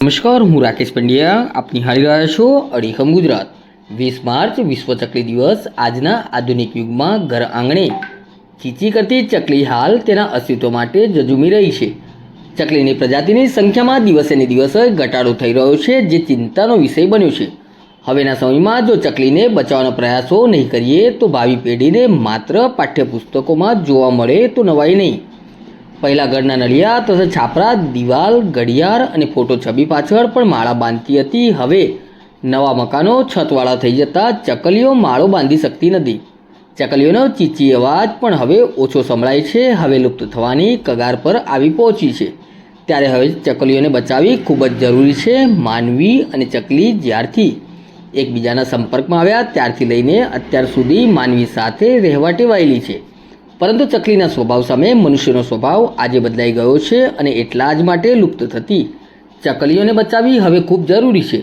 નમસ્કાર, હું રાકેશ પંડ્યા. આપ નિહાળી રહ્યા છો અડીખમ ગુજરાત. 20 માર્ચ વિશ્વ ચકલી દિવસ. આજના આધુનિક યુગમાં ઘર આંગણે ચીચી કરતી ચકલી હાલ તેના અસ્તિત્વ માટે ઝઝૂમી રહી છે. ચકલીની પ્રજાતિની સંખ્યામાં દિવસે ને દિવસે ઘટાડો થઈ રહ્યો છે, જે ચિંતાનો વિષય બન્યો છે. હવેના સમયમાં જો ચકલીને બચાવવાનો પ્રયાસો નહીં કરીએ તો ભાવિ પેઢીને માત્ર પાઠ્યપુસ્તકોમાં જોવા મળે તો નવાઈ નહીં. પહેલાં ઘરના નળિયા તથા છાપરા, દિવાલ, ઘડિયાળ અને ફોટો છબી પાછળ પણ માળા બાંધતી હતી. હવે નવા મકાનો છતવાળા થઈ જતાં ચકલીઓ માળો બાંધી શકતી નથી. ચકલીઓનો ચીચી અવાજ પણ હવે ઓછો સંભળાય છે. હવે લુપ્ત થવાની કગાર પર આવી પહોંચી છે. ત્યારે હવે ચકલીઓને બચાવવી ખૂબ જ જરૂરી છે. માનવી અને ચકલી જ્યારથી એકબીજાના સંપર્કમાં આવ્યા ત્યારથી લઈને અત્યાર સુધી માનવી સાથે રહેવા ટેવાયેલી છે. પરંતુ ચકલીના સ્વભાવ સામે મનુષ્યનો સ્વભાવ આજે બદલાઈ ગયો છે અને એટલા જ માટે લુપ્ત થતી ચકલીઓને બચાવવી હવે ખૂબ જરૂરી છે.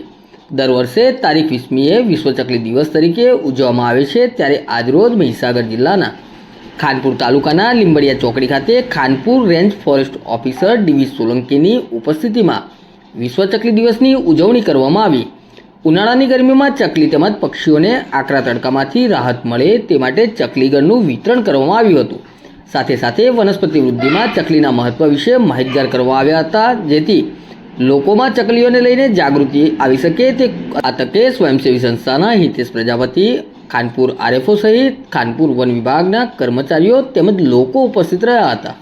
દર વર્ષે તારીખ 20મીએ વિશ્વ ચકલી દિવસ તરીકે ઉજવવામાં આવે છે. ત્યારે આજરોજ મહીસાગર જિલ્લાના ખાનપુર તાલુકાના લીંબડિયા ચોકડી ખાતે Khanpur range forest officer D V સોલંકીની ઉપસ્થિતિમાં વિશ્વ ચકલી દિવસની ઉજવણી કરવામાં આવી. ઉનાળાની ગરમીમાં ચકલી તેમજ પક્ષીઓને આકરા તડકામાંથી રાહત મળે તે માટે ચકલીગળનું વિતરણ કરવામાં આવ્યું હતું. સાથે સાથે વનસ્પતિ વૃદ્ધિમાં ચકલીના મહત્વ વિશે માહિતગાર કરવામાં આવ્યા હતા, જેથી લોકોમાં ચકલીઓને લઈને જાગૃતિ આવી શકે. તે આ તકે સ્વયંસેવી સંસ્થાના હિતેશ પ્રજાપતિ, ખાનપુર આરએફઓ સહિત ખાનપુર વન વિભાગના કર્મચારીઓ તેમજ લોકો ઉપસ્થિત રહ્યા હતા.